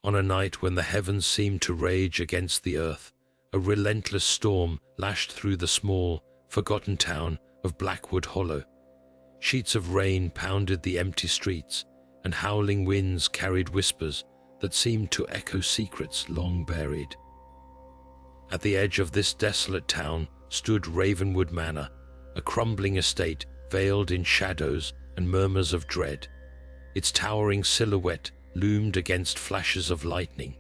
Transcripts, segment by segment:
On a night when the heavens seemed to rage against the earth, a relentless storm lashed through the small, forgotten town of Blackwood Hollow. Sheets of rain pounded the empty streets, and howling winds carried whispers that seemed to echo secrets long buried. At the edge of this desolate town stood Ravenwood Manor, a crumbling estate veiled in shadows and murmurs of dread. Its towering silhouette loomed against flashes of lightning,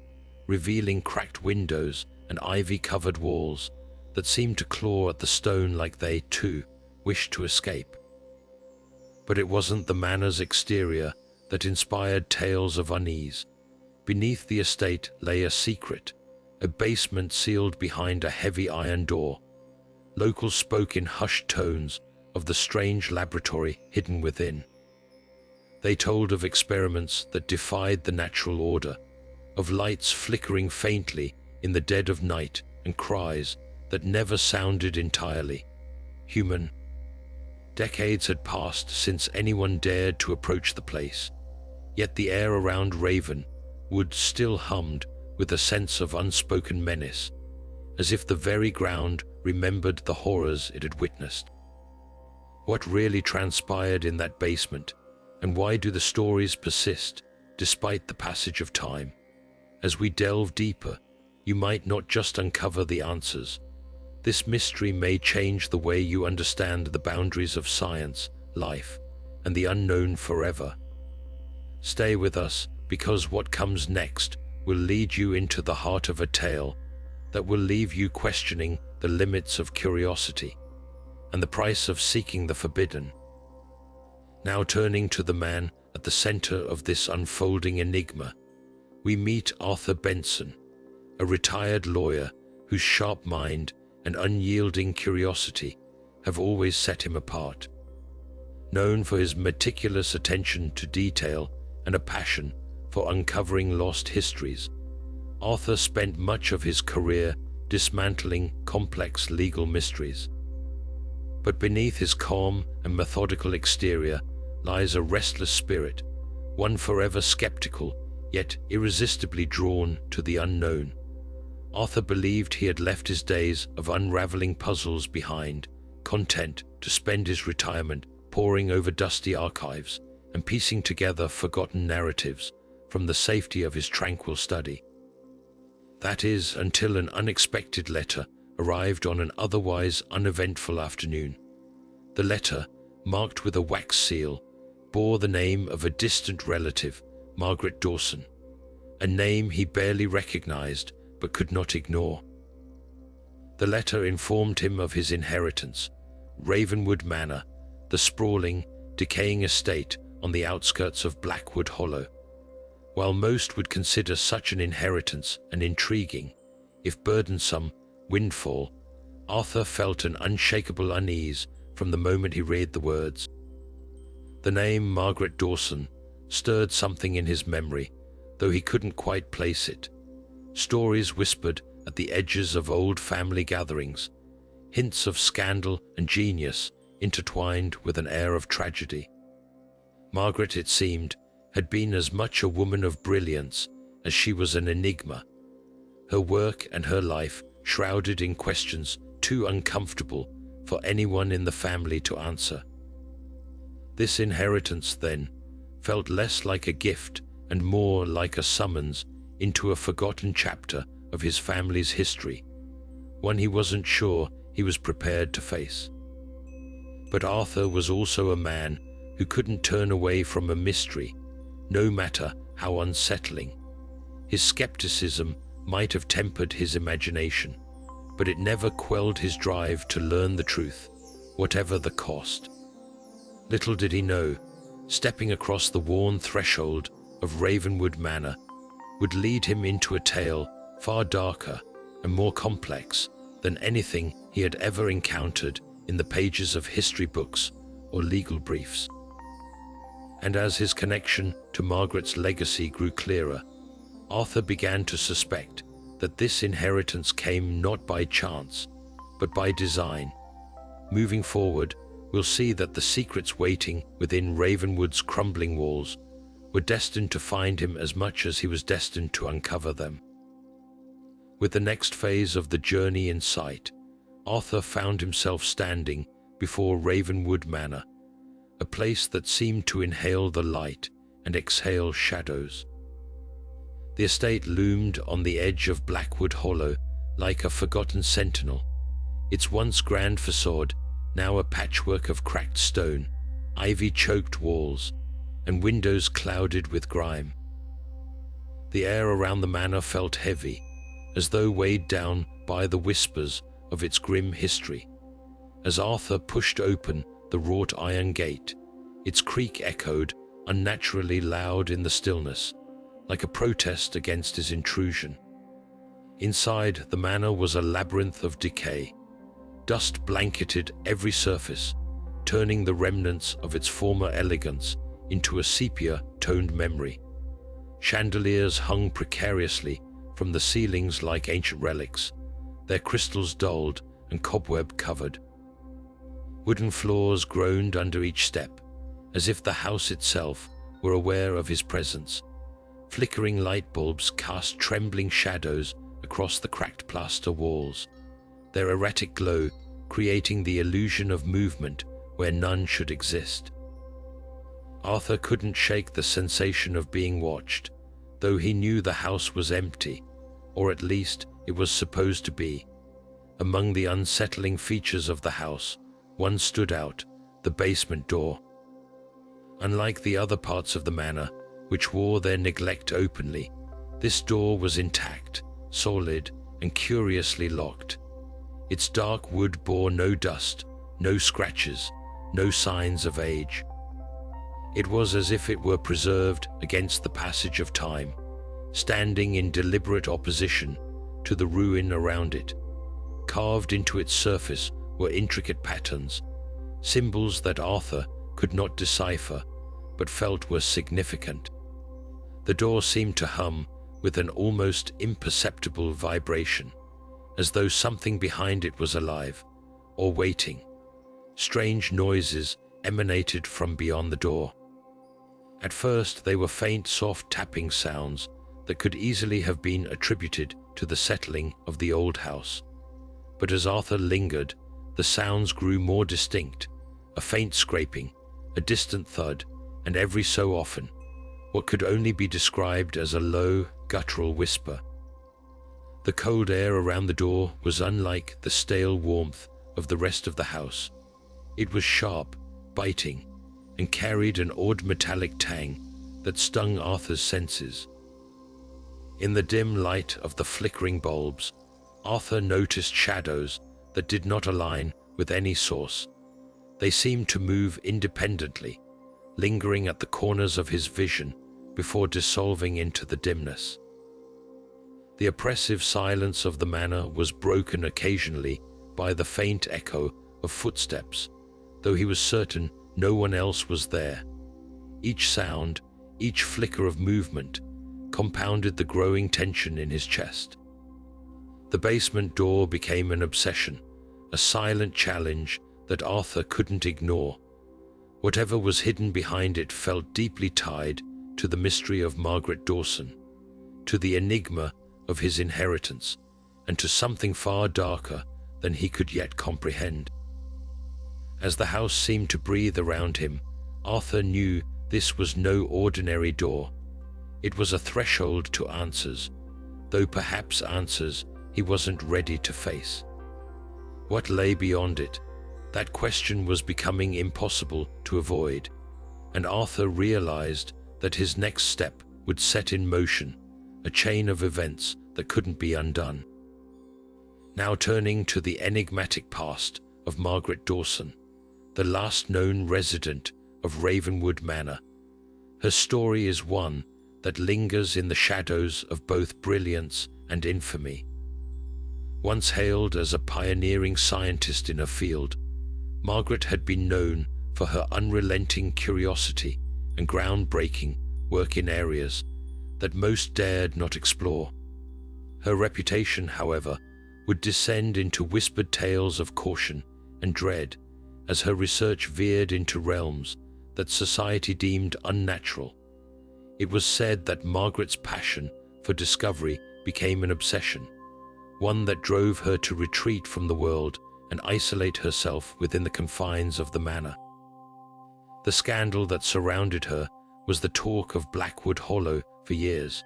revealing cracked windows and ivy-covered walls that seemed to claw at the stone like they, too, wished to escape. But it wasn't the manor's exterior that inspired tales of unease. Beneath the estate lay a secret, a basement sealed behind a heavy iron door. Locals spoke in hushed tones of the strange laboratory hidden within. They told of experiments that defied the natural order, of lights flickering faintly in the dead of night and cries that never sounded entirely human. Decades had passed since anyone dared to approach the place, yet the air around Ravenwood still hummed with a sense of unspoken menace, as if the very ground remembered the horrors it had witnessed. What really transpired in that basement, and why do the stories persist despite the passage of time? As we delve deeper, you might not just uncover the answers. This mystery may change the way you understand the boundaries of science, life, and the unknown forever. Stay with us, because what comes next will lead you into the heart of a tale that will leave you questioning the limits of curiosity and the price of seeking the forbidden. Now turning to the man at the center of this unfolding enigma, we meet Arthur Benson, a retired lawyer whose sharp mind and unyielding curiosity have always set him apart. Known for his meticulous attention to detail and a passion for uncovering lost histories, Arthur spent much of his career dismantling complex legal mysteries. But beneath his calm and methodical exterior lies a restless spirit, one forever skeptical, yet irresistibly drawn to the unknown. Arthur believed he had left his days of unraveling puzzles behind, content to spend his retirement poring over dusty archives and piecing together forgotten narratives from the safety of his tranquil study. That is, until an unexpected letter arrived on an otherwise uneventful afternoon. The letter, marked with a wax seal, bore the name of a distant relative, Margaret Dawson, a name he barely recognized but could not ignore. The letter informed him of his inheritance, Ravenwood Manor, the sprawling, decaying estate on the outskirts of Blackwood Hollow. While most would consider such an inheritance an intriguing, if burdensome, windfall, Arthur felt an unshakable unease from the moment he read the words. The name Margaret Dawson stirred something in his memory, though he couldn't quite place it. Stories whispered at the edges of old family gatherings, hints of scandal and genius intertwined with an air of tragedy. Margaret, it seemed, had been as much a woman of brilliance as she was an enigma, her work and her life shrouded in questions too uncomfortable for anyone in the family to answer. This inheritance, then, felt less like a gift and more like a summons into a forgotten chapter of his family's history, one he wasn't sure he was prepared to face. But Arthur was also a man who couldn't turn away from a mystery, no matter how unsettling. His skepticism might have tempered his imagination, but it never quelled his drive to learn the truth, whatever the cost. Little did he know, stepping across the worn threshold of Ravenwood Manor would lead him into a tale far darker and more complex than anything he had ever encountered in the pages of history books or legal briefs. And as his connection to Margaret's legacy grew clearer, Arthur began to suspect that this inheritance came not by chance, but by design. Moving forward, we'll see that the secrets waiting within Ravenwood's crumbling walls were destined to find him as much as he was destined to uncover them. With the next phase of the journey in sight, Arthur found himself standing before Ravenwood Manor, a place that seemed to inhale the light and exhale shadows. The estate loomed on the edge of Blackwood Hollow like a forgotten sentinel, its once grand facade now a patchwork of cracked stone, ivy-choked walls, and windows clouded with grime. The air around the manor felt heavy, as though weighed down by the whispers of its grim history. As Arthur pushed open the wrought iron gate, its creak echoed unnaturally loud in the stillness, like a protest against his intrusion. Inside, the manor was a labyrinth of decay. Dust blanketed every surface, turning the remnants of its former elegance into a sepia-toned memory. Chandeliers hung precariously from the ceilings like ancient relics, their crystals dulled and cobweb-covered. Wooden floors groaned under each step, as if the house itself were aware of his presence. Flickering light bulbs cast trembling shadows across the cracked plaster walls, their erratic glow creating the illusion of movement where none should exist. Arthur couldn't shake the sensation of being watched, though he knew the house was empty, or at least it was supposed to be. Among the unsettling features of the house, one stood out: the basement door. Unlike the other parts of the manor, which wore their neglect openly, this door was intact, solid, and curiously locked. Its dark wood bore no dust, no scratches, no signs of age. It was as if it were preserved against the passage of time, standing in deliberate opposition to the ruin around it. Carved into its surface were intricate patterns, symbols that Arthur could not decipher, but felt were significant. The door seemed to hum with an almost imperceptible vibration, as though something behind it was alive, or waiting. Strange noises emanated from beyond the door. At first they were faint, soft tapping sounds that could easily have been attributed to the settling of the old house. But as Arthur lingered, the sounds grew more distinct, a faint scraping, a distant thud, and every so often, what could only be described as a low, guttural whisper. The cold air around the door was unlike the stale warmth of the rest of the house. It was sharp, biting, and carried an odd metallic tang that stung Arthur's senses. In the dim light of the flickering bulbs, Arthur noticed shadows that did not align with any source. They seemed to move independently, lingering at the corners of his vision before dissolving into the dimness. The oppressive silence of the manor was broken occasionally by the faint echo of footsteps, though he was certain no one else was there. Each sound, each flicker of movement, compounded the growing tension in his chest. The basement door became an obsession, a silent challenge that Arthur couldn't ignore. Whatever was hidden behind it felt deeply tied to the mystery of Margaret Dawson, to the enigma of his inheritance, and to something far darker than he could yet comprehend. As the house seemed to breathe around him, Arthur knew this was no ordinary door. It was a threshold to answers, though perhaps answers he wasn't ready to face. What lay beyond it? That question was becoming impossible to avoid, and Arthur realized that his next step would set in motion a chain of events that couldn't be undone. Now turning to the enigmatic past of Margaret Dawson, the last known resident of Ravenwood Manor. Her story is one that lingers in the shadows of both brilliance and infamy. Once hailed as a pioneering scientist in her field, Margaret had been known for her unrelenting curiosity and groundbreaking work in areas that most dared not explore. Her reputation, however, would descend into whispered tales of caution and dread as her research veered into realms that society deemed unnatural. It was said that Margaret's passion for discovery became an obsession, one that drove her to retreat from the world and isolate herself within the confines of the manor. The scandal that surrounded her was the talk of Blackwood Hollow for years.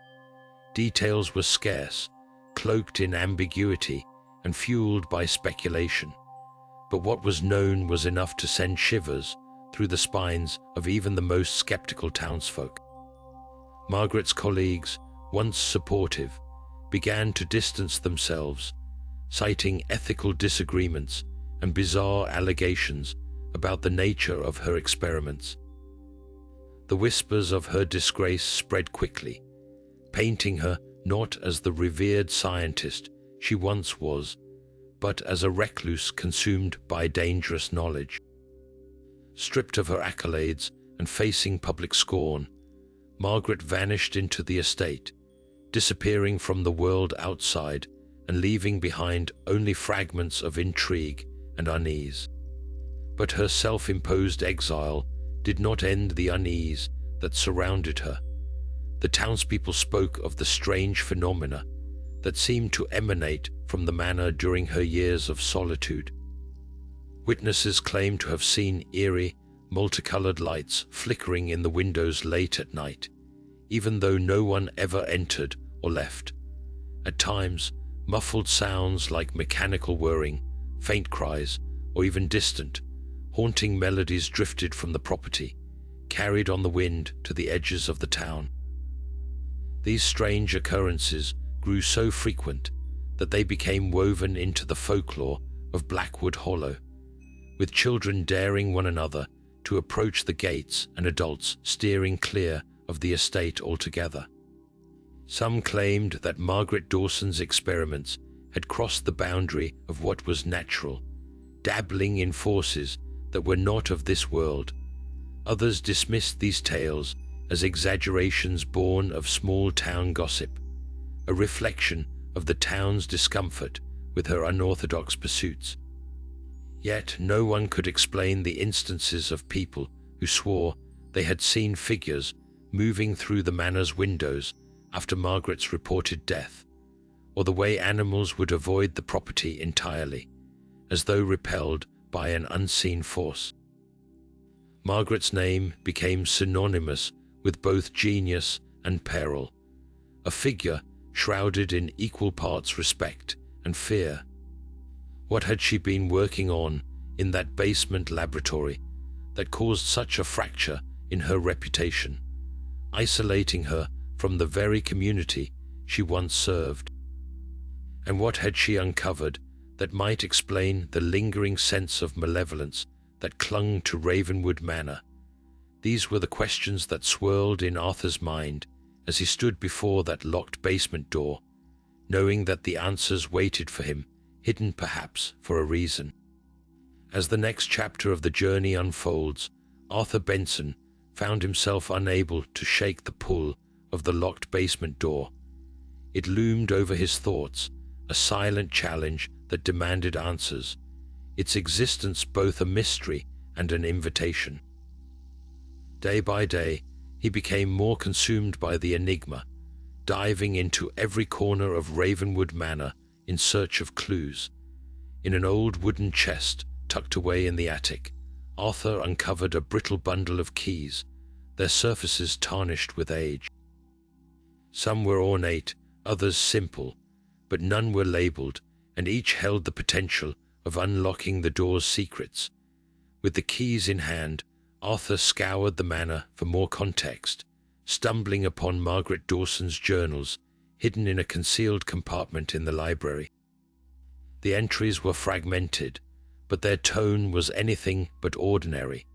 Details were scarce, cloaked in ambiguity, and fueled by speculation. But what was known was enough to send shivers through the spines of even the most skeptical townsfolk. Margaret's colleagues, once supportive, began to distance themselves, citing ethical disagreements and bizarre allegations about the nature of her experiments. The whispers of her disgrace spread quickly, painting her not as the revered scientist she once was, but as a recluse consumed by dangerous knowledge. Stripped of her accolades and facing public scorn, Margaret vanished into the estate, disappearing from the world outside and leaving behind only fragments of intrigue and unease. But her self-imposed exile did not end the unease that surrounded her. The townspeople spoke of the strange phenomena that seemed to emanate from the manor during her years of solitude. Witnesses claimed to have seen eerie, multicolored lights flickering in the windows late at night, even though no one ever entered or left. At times, muffled sounds like mechanical whirring, faint cries, or even distant, haunting melodies drifted from the property, carried on the wind to the edges of the town. These strange occurrences grew so frequent that they became woven into the folklore of Blackwood Hollow, with children daring one another to approach the gates and adults steering clear of the estate altogether. Some claimed that Margaret Dawson's experiments had crossed the boundary of what was natural, dabbling in forces that were not of this world. Others dismissed these tales as exaggerations born of small-town gossip, a reflection of the town's discomfort with her unorthodox pursuits. Yet no one could explain the instances of people who swore they had seen figures moving through the manor's windows after Margaret's reported death, or the way animals would avoid the property entirely, as though repelled by an unseen force. Margaret's name became synonymous with both genius and peril, a figure shrouded in equal parts respect and fear. What had she been working on in that basement laboratory that caused such a fracture in her reputation, isolating her from the very community she once served? And what had she uncovered that might explain the lingering sense of malevolence that clung to Ravenwood Manor? These were the questions that swirled in Arthur's mind as he stood before that locked basement door, knowing that the answers waited for him, hidden perhaps for a reason. As the next chapter of the journey unfolds, Arthur Benson found himself unable to shake the pull of the locked basement door. It loomed over his thoughts, a silent challenge that demanded answers, its existence both a mystery and an invitation. Day by day, he became more consumed by the enigma, diving into every corner of Ravenwood Manor in search of clues. In an old wooden chest tucked away in the attic, Arthur uncovered a brittle bundle of keys, their surfaces tarnished with age. Some were ornate, others simple, but none were labeled, and each held the potential of unlocking the door's secrets. With the keys in hand, Arthur scoured the manor for more context, stumbling upon Margaret Dawson's journals hidden in a concealed compartment in the library. The entries were fragmented, but their tone was anything but ordinary.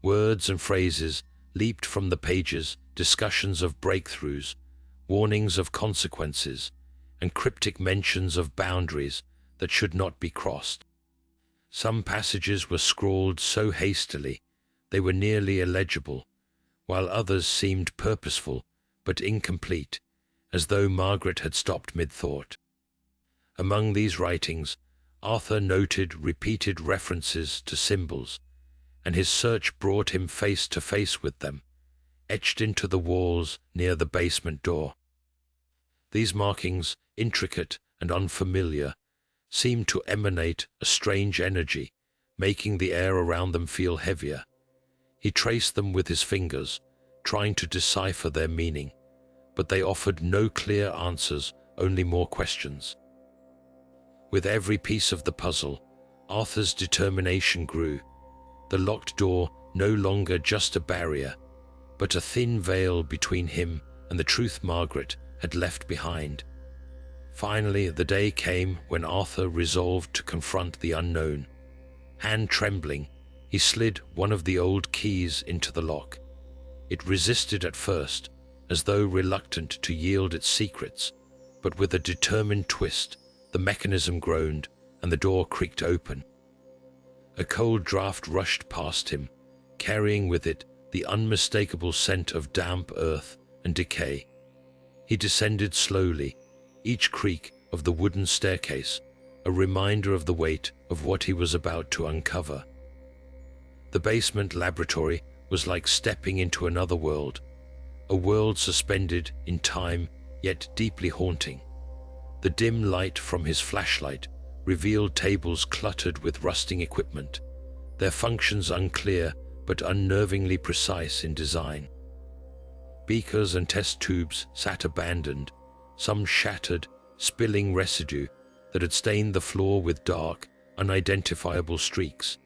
Words and phrases leaped from the pages, discussions of breakthroughs, warnings of consequences, and cryptic mentions of boundaries that should not be crossed. Some passages were scrawled so hastily they were nearly illegible, while others seemed purposeful but incomplete, as though Margaret had stopped mid-thought. Among these writings, Arthur noted repeated references to symbols, and his search brought him face to face with them, etched into the walls near the basement door. These markings, intricate and unfamiliar, seemed to emanate a strange energy, making the air around them feel heavier. He traced them with his fingers, trying to decipher their meaning, but they offered no clear answers, only more questions. With every piece of the puzzle, Arthur's determination grew, the locked door no longer just a barrier, but a thin veil between him and the truth Margaret had left behind. Finally, the day came when Arthur resolved to confront the unknown. Hand trembling, he slid one of the old keys into the lock. It resisted at first, as though reluctant to yield its secrets, but with a determined twist, the mechanism groaned and the door creaked open. A cold draft rushed past him, carrying with it the unmistakable scent of damp earth and decay. He descended slowly, each creak of the wooden staircase a reminder of the weight of what he was about to uncover. The basement laboratory was like stepping into another world, a world suspended in time yet deeply haunting. The dim light from his flashlight revealed tables cluttered with rusting equipment, their functions unclear but unnervingly precise in design. Beakers and test tubes sat abandoned, some shattered, spilling residue that had stained the floor with dark, unidentifiable streaks.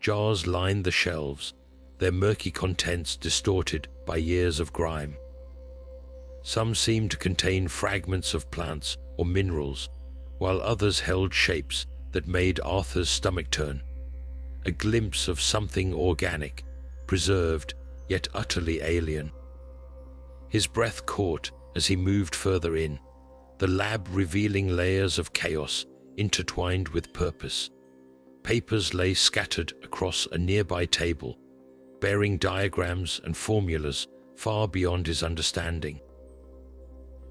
Jars lined the shelves, their murky contents distorted by years of grime. Some seemed to contain fragments of plants or minerals, while others held shapes that made Arthur's stomach turn. A glimpse of something organic, preserved, yet utterly alien. His breath caught as he moved further in, the lab revealing layers of chaos intertwined with purpose. Papers lay scattered across a nearby table, bearing diagrams and formulas far beyond his understanding.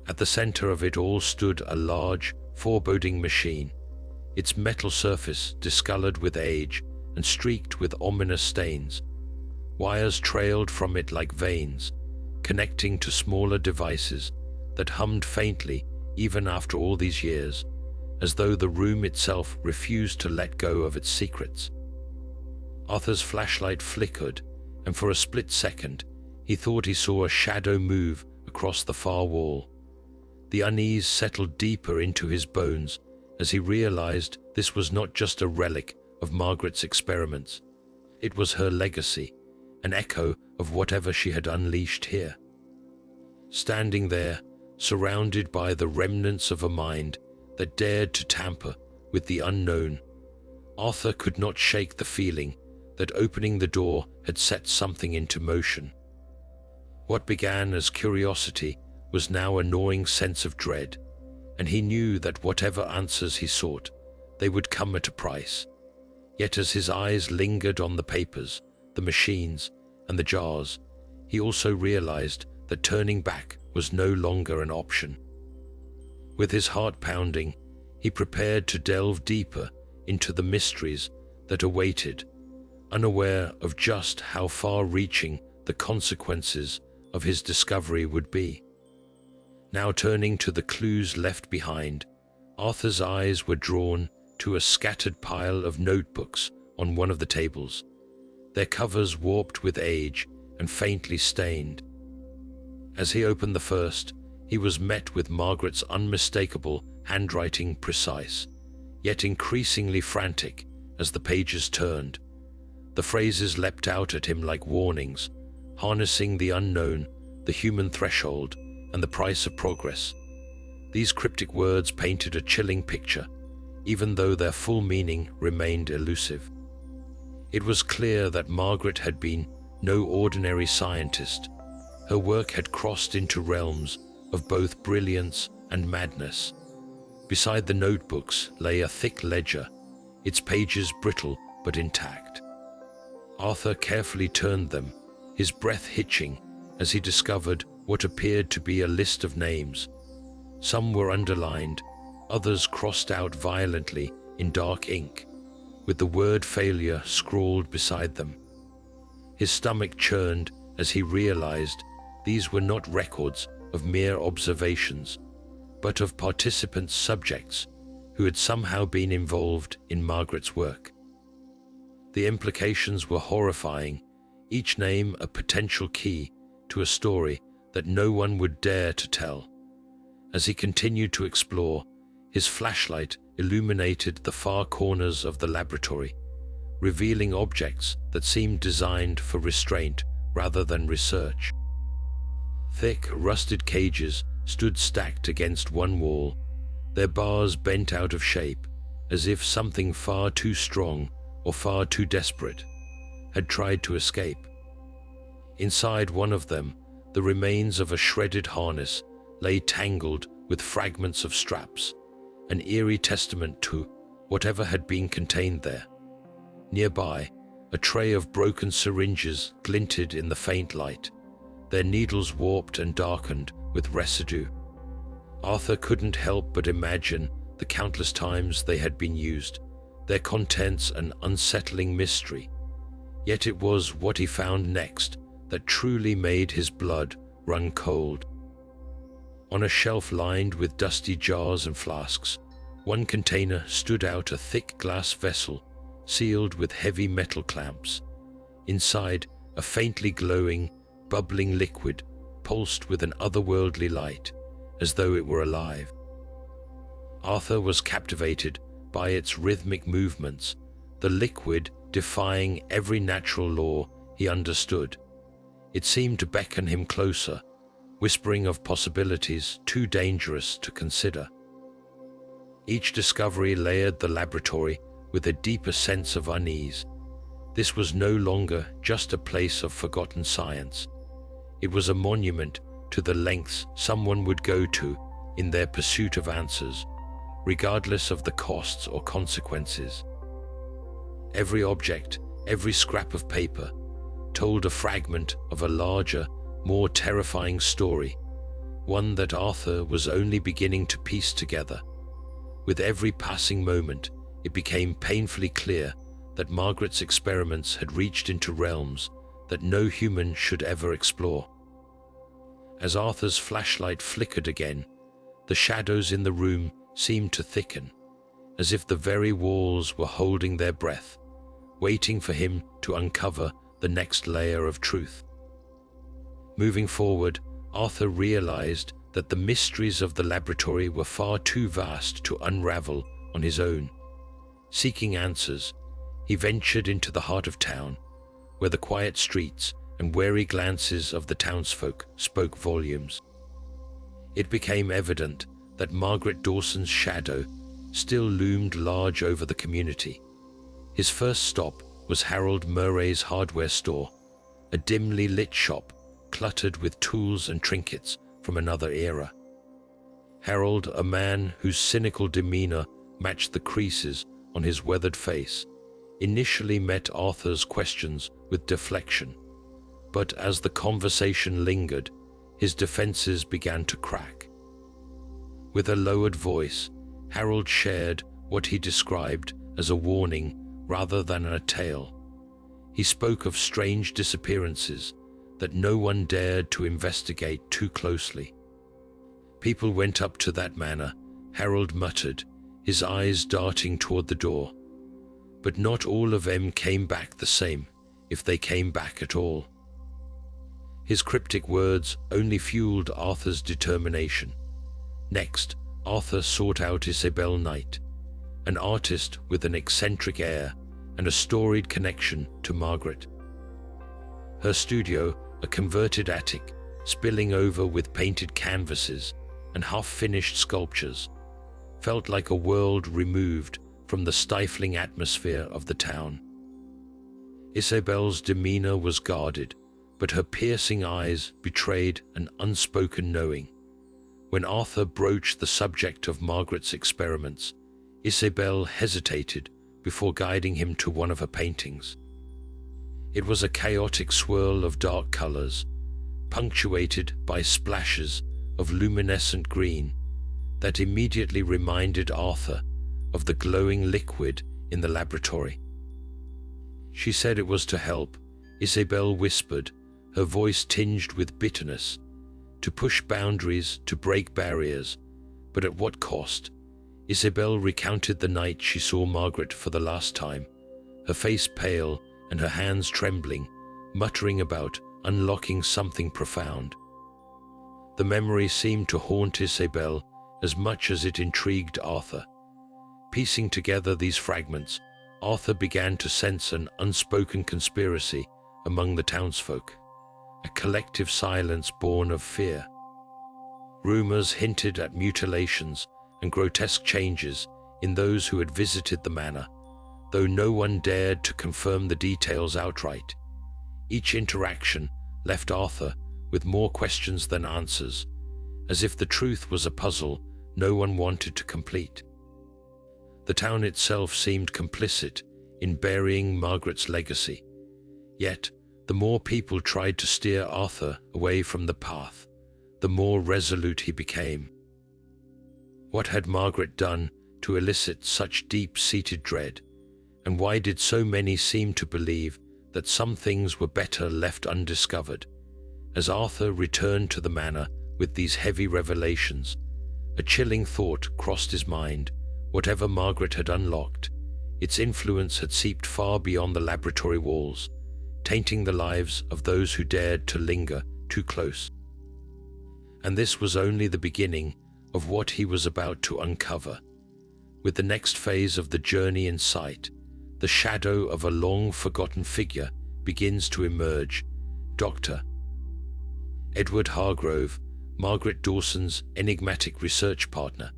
At the center of it all stood a large, foreboding machine, its metal surface discolored with age and streaked with ominous stains. Wires trailed from it like veins, connecting to smaller devices that hummed faintly even after all these years, as though the room itself refused to let go of its secrets. Arthur's flashlight flickered, and for a split second, he thought he saw a shadow move across the far wall. The unease settled deeper into his bones as he realized this was not just a relic of Margaret's experiments. It was her legacy, an echo of whatever she had unleashed here. Standing there, surrounded by the remnants of a mind that dared to tamper with the unknown, Arthur could not shake the feeling that opening the door had set something into motion. What began as curiosity was now a gnawing sense of dread, and he knew that whatever answers he sought, they would come at a price. Yet as his eyes lingered on the papers, the machines, and the jars, he also realized that turning back was no longer an option. With his heart pounding, he prepared to delve deeper into the mysteries that awaited, unaware of just how far-reaching the consequences of his discovery would be. Now turning to the clues left behind, Arthur's eyes were drawn to a scattered pile of notebooks on one of the tables, their covers warped with age and faintly stained. As he opened the first, he was met with Margaret's unmistakable handwriting, precise, yet increasingly frantic as the pages turned. The phrases leapt out at him like warnings, harnessing the unknown, the human threshold, and the price of progress. These cryptic words painted a chilling picture, even though their full meaning remained elusive. It was clear that Margaret had been no ordinary scientist. Her work had crossed into realms of both brilliance and madness. Beside the notebooks lay a thick ledger, its pages brittle but intact. Arthur carefully turned them, his breath hitching as he discovered what appeared to be a list of names. Some were underlined, others crossed out violently in dark ink, with the word failure scrawled beside them. His stomach churned as he realized these were not records of mere observations, but of participants, subjects, who had somehow been involved in Margaret's work. The implications were horrifying, each name a potential key to a story that no one would dare to tell. As he continued to explore, his flashlight illuminated the far corners of the laboratory, revealing objects that seemed designed for restraint rather than research. Thick, rusted cages stood stacked against one wall, their bars bent out of shape, as if something far too strong or far too desperate had tried to escape. Inside one of them, the remains of a shredded harness lay tangled with fragments of straps, an eerie testament to whatever had been contained there. Nearby, a tray of broken syringes glinted in the faint light, their needles warped and darkened with residue. Arthur couldn't help but imagine the countless times they had been used, their contents an unsettling mystery. Yet it was what he found next that truly made his blood run cold. On a shelf lined with dusty jars and flasks, one container stood out, a thick glass vessel sealed with heavy metal clamps. Inside, a faintly glowing, bubbling liquid pulsed with an otherworldly light, as though it were alive. Arthur was captivated by its rhythmic movements, the liquid defying every natural law he understood. It seemed to beckon him closer, whispering of possibilities too dangerous to consider. Each discovery layered the laboratory with a deeper sense of unease. This was no longer just a place of forgotten science. It was a monument to the lengths someone would go to in their pursuit of answers, regardless of the costs or consequences. Every object, every scrap of paper, told a fragment of a larger, more terrifying story, one that Arthur was only beginning to piece together. With every passing moment, it became painfully clear that Margaret's experiments had reached into realms that no human should ever explore. As Arthur's flashlight flickered again, the shadows in the room seemed to thicken, as if the very walls were holding their breath, waiting for him to uncover the next layer of truth. Moving forward, Arthur realized that the mysteries of the laboratory were far too vast to unravel on his own. Seeking answers, he ventured into the heart of town, where the quiet streets and wary glances of the townsfolk spoke volumes. It became evident that Margaret Dawson's shadow still loomed large over the community. His first stop was Harold Murray's hardware store, a dimly lit shop cluttered with tools and trinkets from another era. Harold, a man whose cynical demeanor matched the creases on his weathered face, initially met Arthur's questions with deflection, but as the conversation lingered, his defenses began to crack. With a lowered voice, Harold shared what he described as a warning rather than a tale. He spoke of strange disappearances that no one dared to investigate too closely. People went up to that manor, Harold muttered, his eyes darting toward the door. But not all of them came back the same, if they came back at all. His cryptic words only fueled Arthur's determination. Next, Arthur sought out Isabel Knight, an artist with an eccentric air and a storied connection to Margaret. Her studio, a converted attic, spilling over with painted canvases and half-finished sculptures, felt like a world removed from the stifling atmosphere of the town. Isabel's demeanor was guarded, but her piercing eyes betrayed an unspoken knowing. When Arthur broached the subject of Margaret's experiments, Isabel hesitated before guiding him to one of her paintings. It was a chaotic swirl of dark colors, punctuated by splashes of luminescent green that immediately reminded Arthur of the glowing liquid in the laboratory. She said it was to help, Isabel whispered, her voice tinged with bitterness. To push boundaries, to break barriers, but at what cost? Isabel recounted the night she saw Margaret for the last time, her face pale and her hands trembling, muttering about unlocking something profound. The memory seemed to haunt Isabel as much as it intrigued Arthur. Piecing together these fragments, Arthur began to sense an unspoken conspiracy among the townsfolk, a collective silence born of fear. Rumors hinted at mutilations and grotesque changes in those who had visited the manor, though no one dared to confirm the details outright. Each interaction left Arthur with more questions than answers, as if the truth was a puzzle no one wanted to complete. The town itself seemed complicit in burying Margaret's legacy, yet the more people tried to steer Arthur away from the path, the more resolute he became. What had Margaret done to elicit such deep-seated dread, and why did so many seem to believe that some things were better left undiscovered? As Arthur returned to the manor with these heavy revelations, a chilling thought crossed his mind. Whatever Margaret had unlocked, its influence had seeped far beyond the laboratory walls, tainting the lives of those who dared to linger too close. And this was only the beginning of what he was about to uncover. With the next phase of the journey in sight, the shadow of a long-forgotten figure begins to emerge. Dr. Edward Hargrove, Margaret Dawson's enigmatic research partner.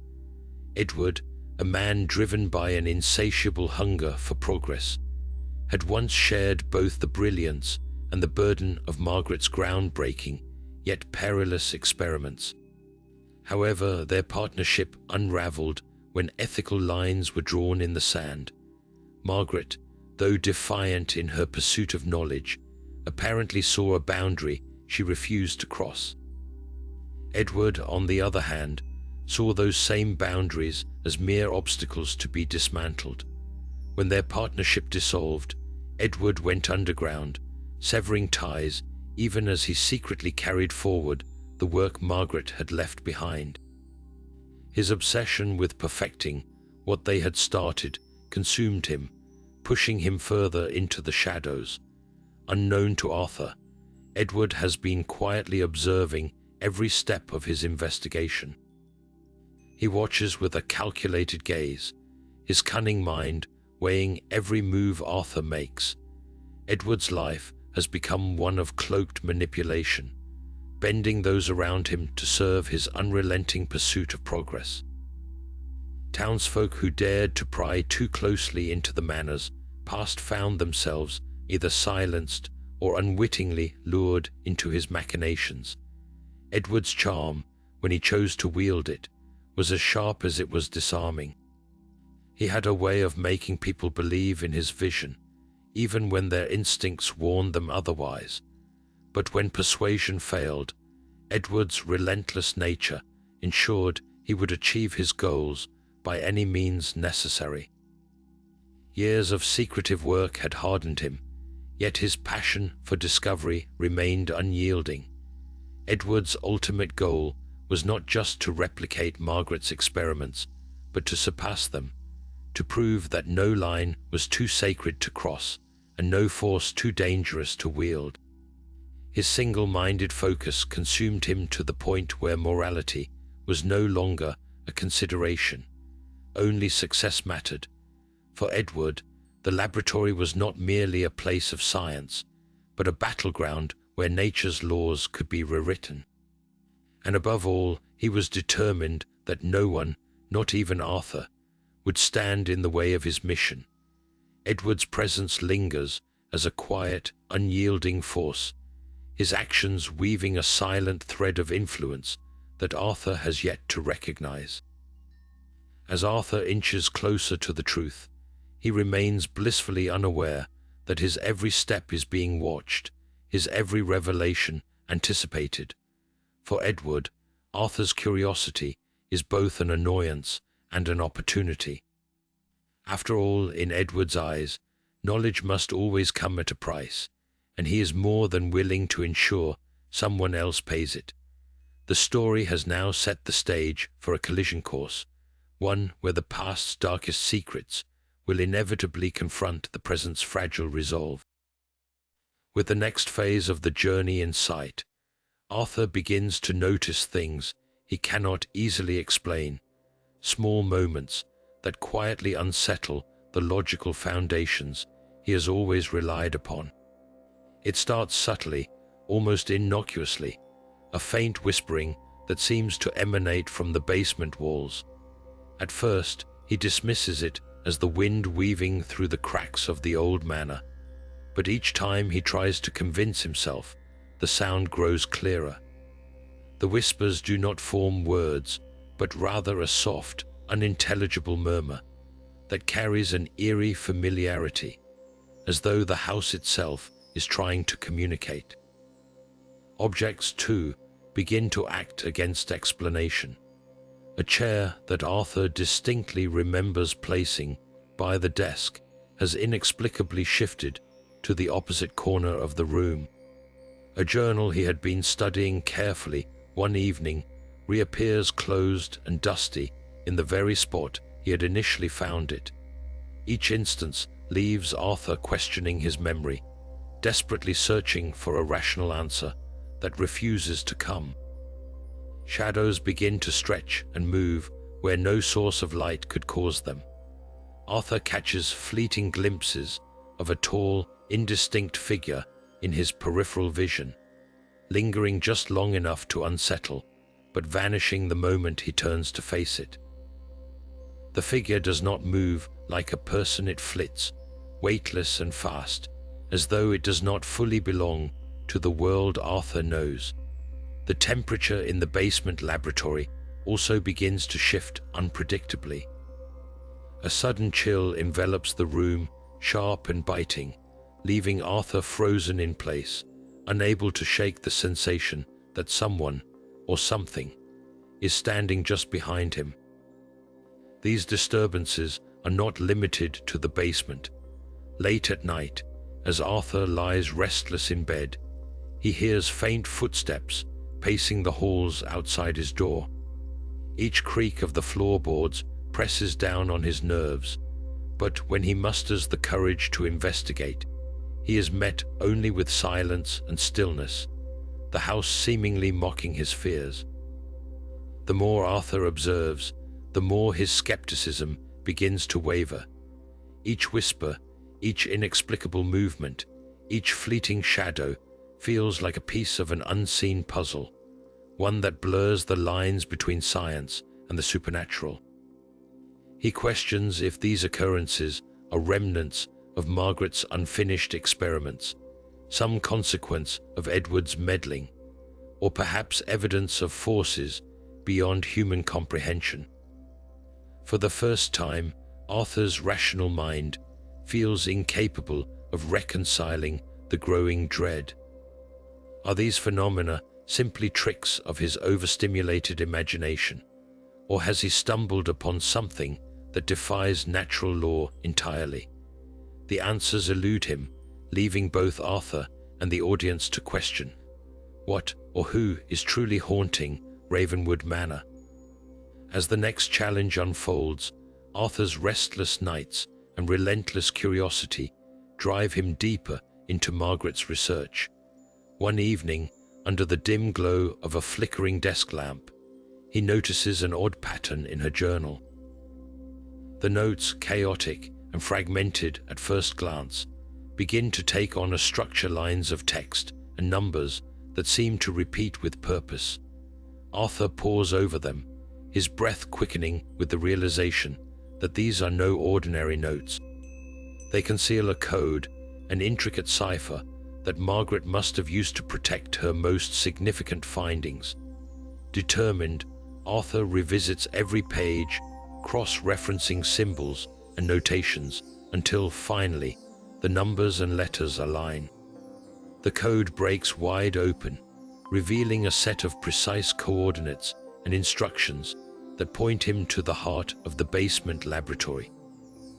Edward, a man driven by an insatiable hunger for progress, had once shared both the brilliance and the burden of Margaret's groundbreaking, yet perilous experiments. However, their partnership unraveled when ethical lines were drawn in the sand. Margaret, though defiant in her pursuit of knowledge, apparently saw a boundary she refused to cross. Edward, on the other hand, saw those same boundaries as mere obstacles to be dismantled. When their partnership dissolved, Edward went underground, severing ties even as he secretly carried forward the work Margaret had left behind. His obsession with perfecting what they had started consumed him, pushing him further into the shadows. Unknown to Arthur, Edward has been quietly observing every step of his investigation. He watches with a calculated gaze, his cunning mind weighing every move Arthur makes. Edward's life has become one of cloaked manipulation, bending those around him to serve his unrelenting pursuit of progress. Townsfolk who dared to pry too closely into the manor's past found themselves either silenced or unwittingly lured into his machinations. Edward's charm, when he chose to wield it, was as sharp as it was disarming. He had a way of making people believe in his vision, even when their instincts warned them otherwise. But when persuasion failed, Edward's relentless nature ensured he would achieve his goals by any means necessary. Years of secretive work had hardened him, yet his passion for discovery remained unyielding. Edward's ultimate goal was not just to replicate Margaret's experiments, but to surpass them, to prove that no line was too sacred to cross and no force too dangerous to wield. His single-minded focus consumed him to the point where morality was no longer a consideration. Only success mattered. For Edward, the laboratory was not merely a place of science, but a battleground where nature's laws could be rewritten. And above all, he was determined that no one, not even Arthur, would stand in the way of his mission. Edward's presence lingers as a quiet, unyielding force, his actions weaving a silent thread of influence that Arthur has yet to recognize. As Arthur inches closer to the truth, he remains blissfully unaware that his every step is being watched, his every revelation anticipated. For Edward, Arthur's curiosity is both an annoyance and an opportunity. After all, in Edward's eyes, knowledge must always come at a price, and he is more than willing to ensure someone else pays it. The story has now set the stage for a collision course, one where the past's darkest secrets will inevitably confront the present's fragile resolve. With the next phase of the journey in sight, Arthur begins to notice things he cannot easily explain, small moments that quietly unsettle the logical foundations he has always relied upon. It starts subtly, almost innocuously, a faint whispering that seems to emanate from the basement walls. At first, he dismisses it as the wind weaving through the cracks of the old manor, but each time he tries to convince himself, the sound grows clearer. The whispers do not form words, but rather a soft, unintelligible murmur that carries an eerie familiarity, as though the house itself is trying to communicate. Objects, too, begin to act against explanation. A chair that Arthur distinctly remembers placing by the desk has inexplicably shifted to the opposite corner of the room. A journal he had been studying carefully one evening reappears closed and dusty in the very spot he had initially found it. Each instance leaves Arthur questioning his memory, desperately searching for a rational answer that refuses to come. Shadows begin to stretch and move where no source of light could cause them. Arthur catches fleeting glimpses of a tall, indistinct figure in his peripheral vision, lingering just long enough to unsettle, but vanishing the moment he turns to face it. The figure does not move like a person, it flits, weightless and fast, as though it does not fully belong to the world Arthur knows. The temperature in the basement laboratory also begins to shift unpredictably. A sudden chill envelops the room, sharp and biting, leaving Arthur frozen in place, unable to shake the sensation that someone, or something, is standing just behind him. These disturbances are not limited to the basement. Late at night, as Arthur lies restless in bed, he hears faint footsteps pacing the halls outside his door. Each creak of the floorboards presses down on his nerves, but when he musters the courage to investigate, he is met only with silence and stillness, the house seemingly mocking his fears. The more Arthur observes, the more his skepticism begins to waver. Each whisper, each inexplicable movement, each fleeting shadow feels like a piece of an unseen puzzle, one that blurs the lines between science and the supernatural. He questions if these occurrences are remnants of Margaret's unfinished experiments, some consequence of Edward's meddling, or perhaps evidence of forces beyond human comprehension. For the first time, Arthur's rational mind feels incapable of reconciling the growing dread. Are these phenomena simply tricks of his overstimulated imagination, or has he stumbled upon something that defies natural law entirely? The answers elude him, leaving both Arthur and the audience to question what or who is truly haunting Ravenwood Manor. As the next challenge unfolds, Arthur's restless nights and relentless curiosity drive him deeper into Margaret's research. One evening, under the dim glow of a flickering desk lamp, he notices an odd pattern in her journal. The notes, chaotic and fragmented at first glance, begin to take on a structure, lines of text and numbers that seem to repeat with purpose. Arthur pores over them, his breath quickening with the realization that these are no ordinary notes. They conceal a code, an intricate cipher that Margaret must have used to protect her most significant findings. Determined, Arthur revisits every page, cross-referencing symbols and notations until finally the numbers and letters align. The code breaks wide open, revealing a set of precise coordinates and instructions that point him to the heart of the basement laboratory.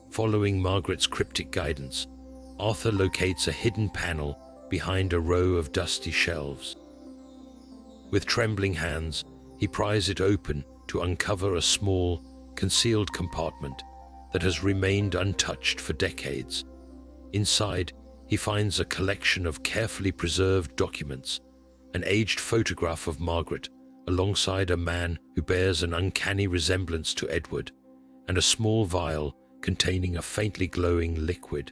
Following Margaret's cryptic guidance, Arthur locates a hidden panel behind a row of dusty shelves. With trembling hands, he pries it open to uncover a small, concealed compartment that has remained untouched for decades. Inside, he finds a collection of carefully preserved documents, an aged photograph of Margaret alongside a man who bears an uncanny resemblance to Edward, and a small vial containing a faintly glowing liquid.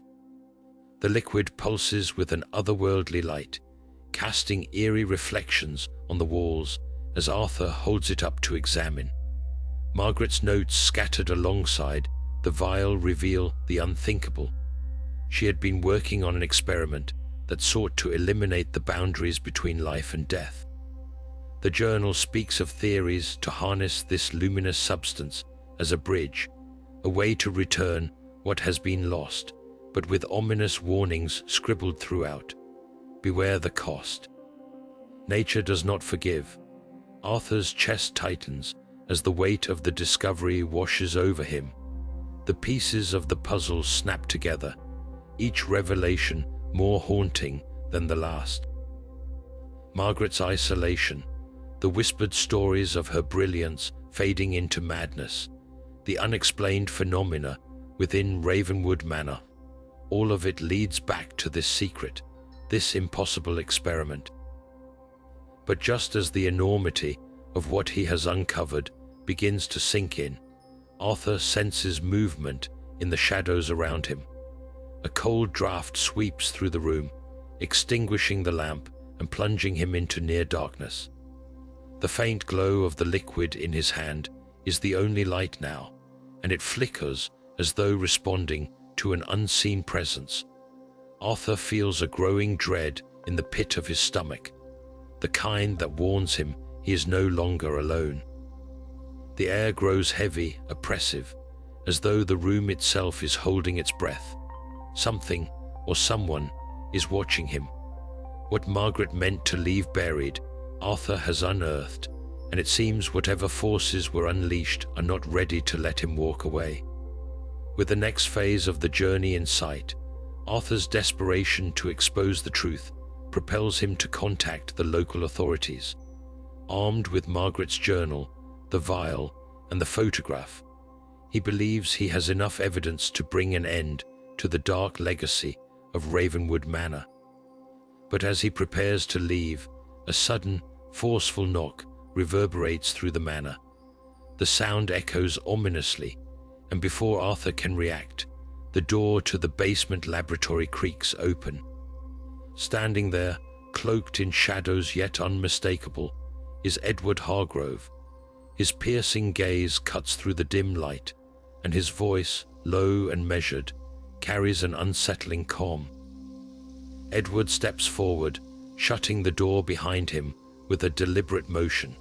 The liquid pulses with an otherworldly light, casting eerie reflections on the walls as Arthur holds it up to examine. Margaret's notes scattered alongside the vial reveal the unthinkable. She had been working on an experiment that sought to eliminate the boundaries between life and death. The journal speaks of theories to harness this luminous substance as a bridge, a way to return what has been lost, but with ominous warnings scribbled throughout. Beware the cost. Nature does not forgive. Arthur's chest tightens as the weight of the discovery washes over him. The pieces of the puzzle snap together, each revelation more haunting than the last. Margaret's isolation, the whispered stories of her brilliance fading into madness, the unexplained phenomena within Ravenwood Manor, all of it leads back to this secret, this impossible experiment. But just as the enormity of what he has uncovered begins to sink in, Arthur senses movement in the shadows around him. A cold draft sweeps through the room, extinguishing the lamp and plunging him into near darkness. The faint glow of the liquid in his hand is the only light now, and it flickers as though responding to an unseen presence. Arthur feels a growing dread in the pit of his stomach, the kind that warns him he is no longer alone. The air grows heavy, oppressive, as though the room itself is holding its breath. Something or someone is watching him. What Margaret meant to leave buried, Arthur has unearthed, and it seems whatever forces were unleashed are not ready to let him walk away. With the next phase of the journey in sight, Arthur's desperation to expose the truth propels him to contact the local authorities. Armed with Margaret's journal, the vial, and the photograph, he believes he has enough evidence to bring an end to the dark legacy of Ravenwood Manor. But as he prepares to leave, a sudden, forceful knock reverberates through the manor. The sound echoes ominously, and before Arthur can react, the door to the basement laboratory creaks open. Standing there, cloaked in shadows yet unmistakable, is Edward Hargrove. His piercing gaze cuts through the dim light, and his voice, low and measured, carries an unsettling calm. Edward steps forward, shutting the door behind him with a deliberate motion.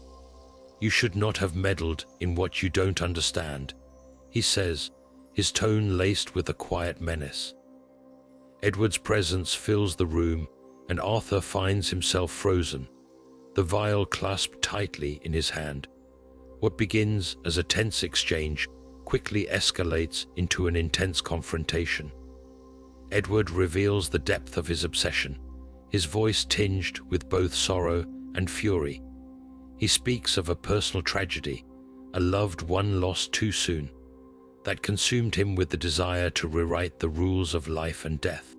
"You should not have meddled in what you don't understand," he says, his tone laced with a quiet menace. Edward's presence fills the room, and Arthur finds himself frozen, the vial clasped tightly in his hand. What begins as a tense exchange quickly escalates into an intense confrontation. Edward reveals the depth of his obsession, his voice tinged with both sorrow and fury. He speaks of a personal tragedy, a loved one lost too soon, that consumed him with the desire to rewrite the rules of life and death.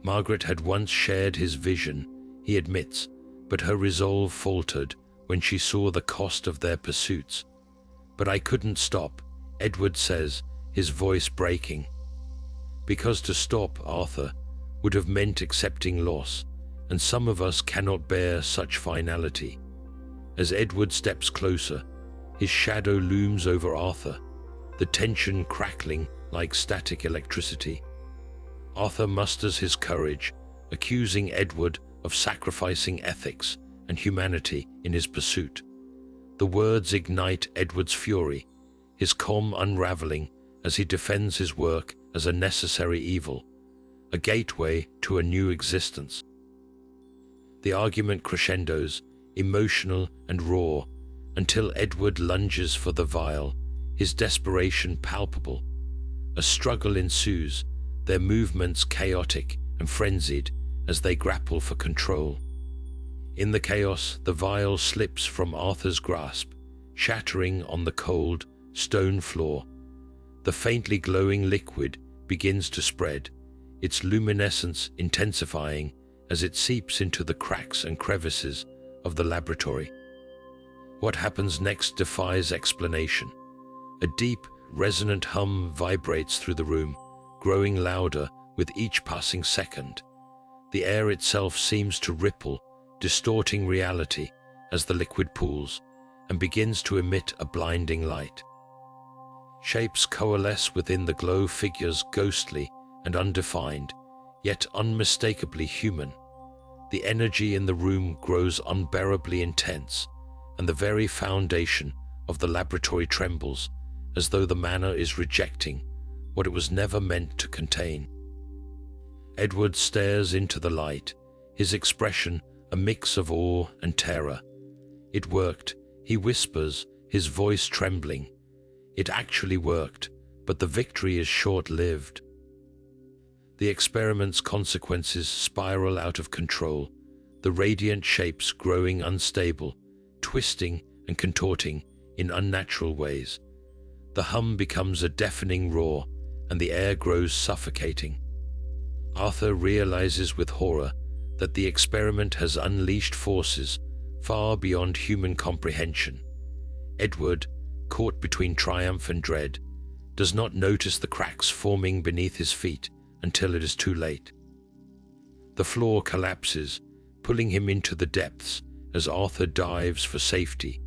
Margaret had once shared his vision, he admits, but her resolve faltered when she saw the cost of their pursuits. "But I couldn't stop," Edward says, his voice breaking. Because to stop Arthur would have meant accepting loss, and some of us cannot bear such finality. As Edward steps closer, his shadow looms over Arthur, the tension crackling like static electricity. Arthur musters his courage, accusing Edward of sacrificing ethics and humanity in his pursuit. The words ignite Edward's fury, his calm unraveling as he defends his work as a necessary evil, a gateway to a new existence. The argument crescendos, emotional and raw, until Edward lunges for the vial, his desperation palpable. A struggle ensues, their movements chaotic and frenzied as they grapple for control. In the chaos, the vial slips from Arthur's grasp, shattering on the cold, stone floor. The faintly glowing liquid begins to spread, its luminescence intensifying as it seeps into the cracks and crevices of the laboratory. What happens next defies explanation. A deep, resonant hum vibrates through the room, growing louder with each passing second. The air itself seems to ripple, distorting reality as the liquid pools and begins to emit a blinding light. Shapes coalesce within the glow, figures ghostly and undefined, yet unmistakably human. The energy in the room grows unbearably intense, and the very foundation of the laboratory trembles, as though the manor is rejecting what it was never meant to contain. Edward stares into the light, his expression a mix of awe and terror. "It worked," he whispers, his voice trembling. "It actually worked, but the victory is short-lived." The experiment's consequences spiral out of control, the radiant shapes growing unstable, twisting and contorting in unnatural ways. The hum becomes a deafening roar, and the air grows suffocating. Arthur realizes with horror that the experiment has unleashed forces far beyond human comprehension. Edward, caught between triumph and dread, does not notice the cracks forming beneath his feet until it is too late. The floor collapses, pulling him into the depths as Arthur dives for safety.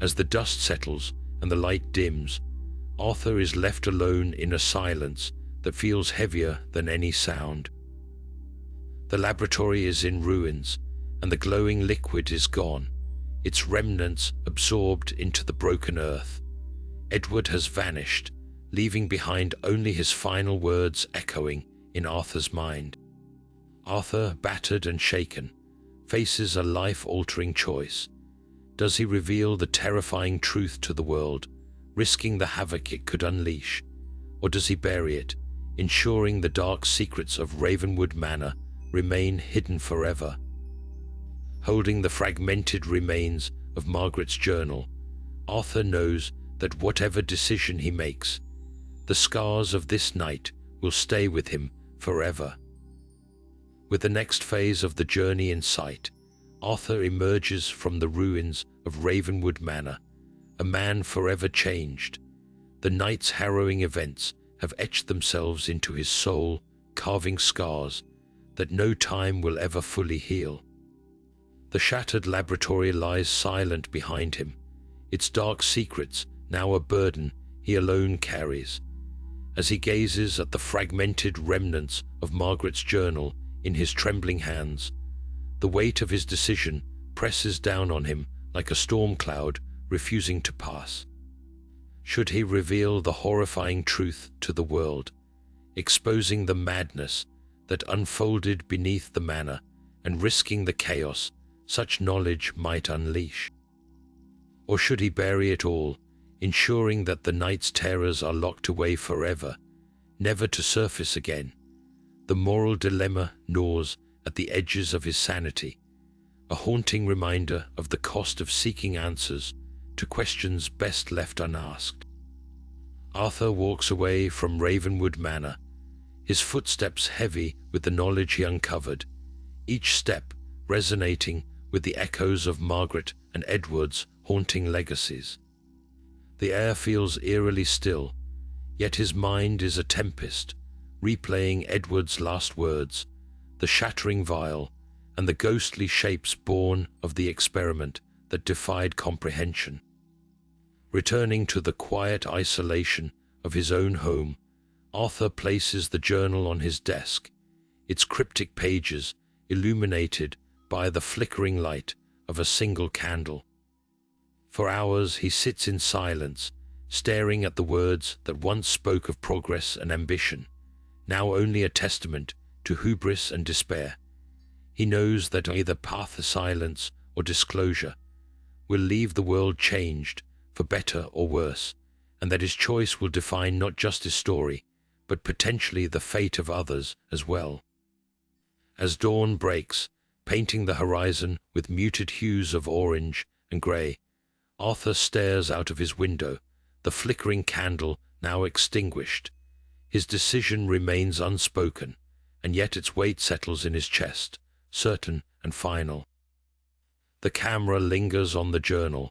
As the dust settles and the light dims, Arthur is left alone in a silence that feels heavier than any sound. The laboratory is in ruins, and the glowing liquid is gone, its remnants absorbed into the broken earth. Edward has vanished, leaving behind only his final words echoing in Arthur's mind. Arthur, battered and shaken, faces a life-altering choice. Does he reveal the terrifying truth to the world, risking the havoc it could unleash? Or does he bury it, ensuring the dark secrets of Ravenwood Manor remain hidden forever? Holding the fragmented remains of Margaret's journal, Arthur knows that whatever decision he makes, the scars of this night will stay with him forever. With the next phase of the journey in sight, Arthur emerges from the ruins of Ravenwood Manor, a man forever changed. The night's harrowing events have etched themselves into his soul, carving scars that no time will ever fully heal. The shattered laboratory lies silent behind him, its dark secrets now a burden he alone carries. As he gazes at the fragmented remnants of Margaret's journal in his trembling hands, the weight of his decision presses down on him like a storm cloud refusing to pass. Should he reveal the horrifying truth to the world, exposing the madness that unfolded beneath the manor and risking the chaos such knowledge might unleash? Or should he bury it all, ensuring that the night's terrors are locked away forever, never to surface again? The moral dilemma gnaws at the edges of his sanity, a haunting reminder of the cost of seeking answers to questions best left unasked. Arthur walks away from Ravenwood Manor, his footsteps heavy with the knowledge he uncovered, each step resonating with the echoes of Margaret and Edward's haunting legacies. The air feels eerily still, yet his mind is a tempest, replaying Edward's last words, the shattering vial, and the ghostly shapes born of the experiment that defied comprehension. Returning to the quiet isolation of his own home, Arthur places the journal on his desk, its cryptic pages illuminated by the flickering light of a single candle. For hours he sits in silence, staring at the words that once spoke of progress and ambition, now only a testament to hubris and despair. He knows that either path of silence or disclosure will leave the world changed, for better or worse, and that his choice will define not just his story, but potentially the fate of others as well. As dawn breaks, painting the horizon with muted hues of orange and grey, Arthur stares out of his window, the flickering candle now extinguished. His decision remains unspoken, and yet its weight settles in his chest, certain and final. The camera lingers on the journal,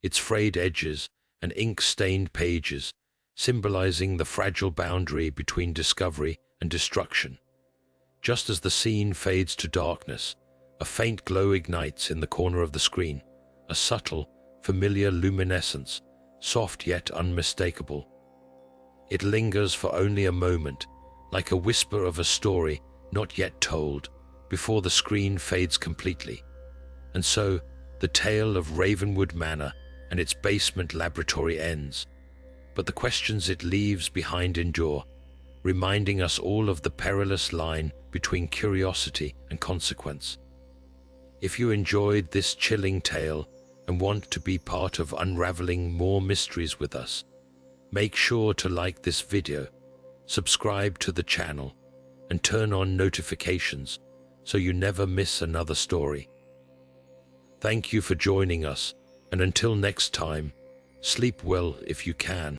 its frayed edges and ink-stained pages, symbolizing the fragile boundary between discovery and destruction. Just as the scene fades to darkness, a faint glow ignites in the corner of the screen, a subtle, familiar luminescence, soft yet unmistakable. It lingers for only a moment, like a whisper of a story not yet told, before the screen fades completely. And so, the tale of Ravenwood Manor and its basement laboratory ends. But the questions it leaves behind endure, reminding us all of the perilous line between curiosity and consequence. If you enjoyed this chilling tale and want to be part of unraveling more mysteries with us, make sure to like this video, subscribe to the channel, and turn on notifications so you never miss another story. Thank you for joining us, and until next time, sleep well if you can.